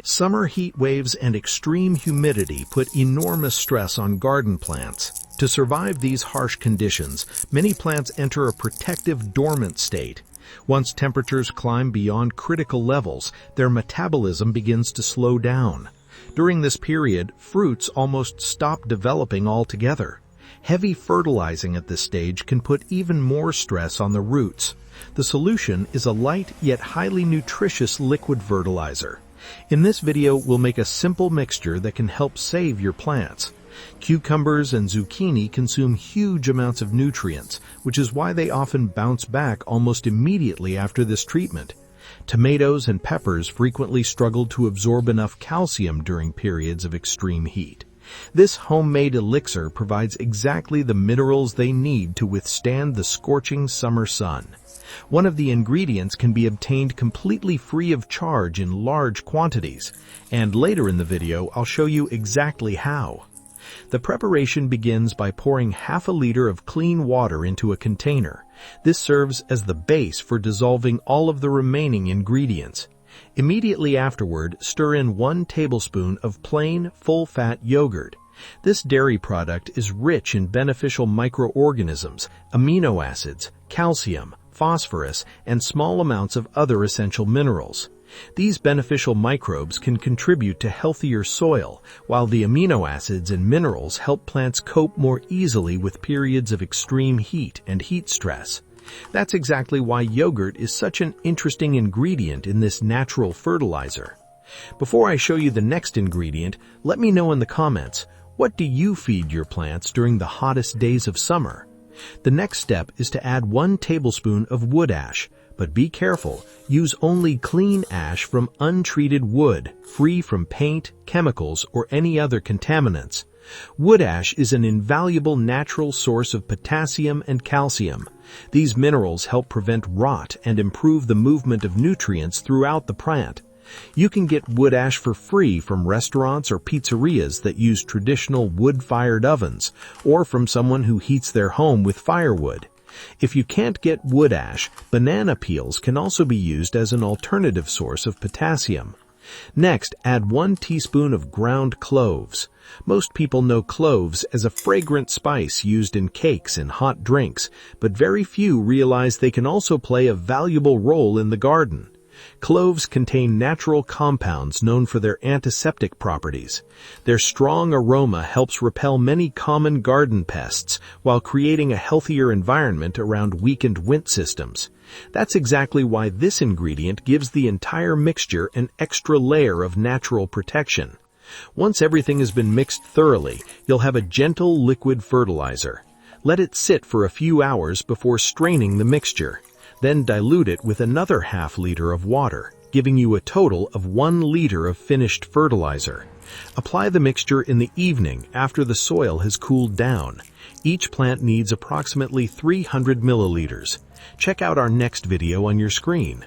Summer heat waves and extreme humidity put enormous stress on garden plants. To survive these harsh conditions, many plants enter a protective dormant state. Once temperatures climb beyond critical levels, their metabolism begins to slow down. During this period, fruits almost stop developing altogether. Heavy fertilizing at this stage can put even more stress on the roots. The solution is a light yet highly nutritious liquid fertilizer. In this video, we'll make a simple mixture that can help save your plants. Cucumbers and zucchini consume huge amounts of nutrients, which is why they often bounce back almost immediately after this treatment. Tomatoes and peppers frequently struggle to absorb enough calcium during periods of extreme heat. This homemade elixir provides exactly the minerals they need to withstand the scorching summer sun. One of the ingredients can be obtained completely free of charge in large quantities, and later in the video I'll show you exactly how. The preparation begins by pouring half a liter of clean water into a container. This serves as the base for dissolving all of the remaining ingredients. Immediately afterward, stir in 1 tablespoon of plain, full-fat yogurt. This dairy product is rich in beneficial microorganisms, amino acids, calcium, phosphorus, and small amounts of other essential minerals. These beneficial microbes can contribute to healthier soil, while the amino acids and minerals help plants cope more easily with periods of extreme heat and heat stress. That's exactly why yogurt is such an interesting ingredient in this natural fertilizer. Before I show you the next ingredient, let me know in the comments, what do you feed your plants during the hottest days of summer? The next step is to add 1 tablespoon of wood ash, but be careful, use only clean ash from untreated wood, free from paint, chemicals, or any other contaminants. Wood ash is an invaluable natural source of potassium and calcium. These minerals help prevent rot and improve the movement of nutrients throughout the plant. You can get wood ash for free from restaurants or pizzerias that use traditional wood-fired ovens, or from someone who heats their home with firewood. If you can't get wood ash, banana peels can also be used as an alternative source of potassium. Next, add 1 teaspoon of ground cloves. Most people know cloves as a fragrant spice used in cakes and hot drinks, but very few realize they can also play a valuable role in the garden. Cloves contain natural compounds known for their antiseptic properties. Their strong aroma helps repel many common garden pests while creating a healthier environment around weakened wind systems. That's exactly why this ingredient gives the entire mixture an extra layer of natural protection. Once everything has been mixed thoroughly, you'll have a gentle liquid fertilizer. Let it sit for a few hours before straining the mixture. Then dilute it with another half liter of water, giving you a total of 1 liter of finished fertilizer. Apply the mixture in the evening after the soil has cooled down. Each plant needs approximately 300 milliliters. Check out our next video on your screen.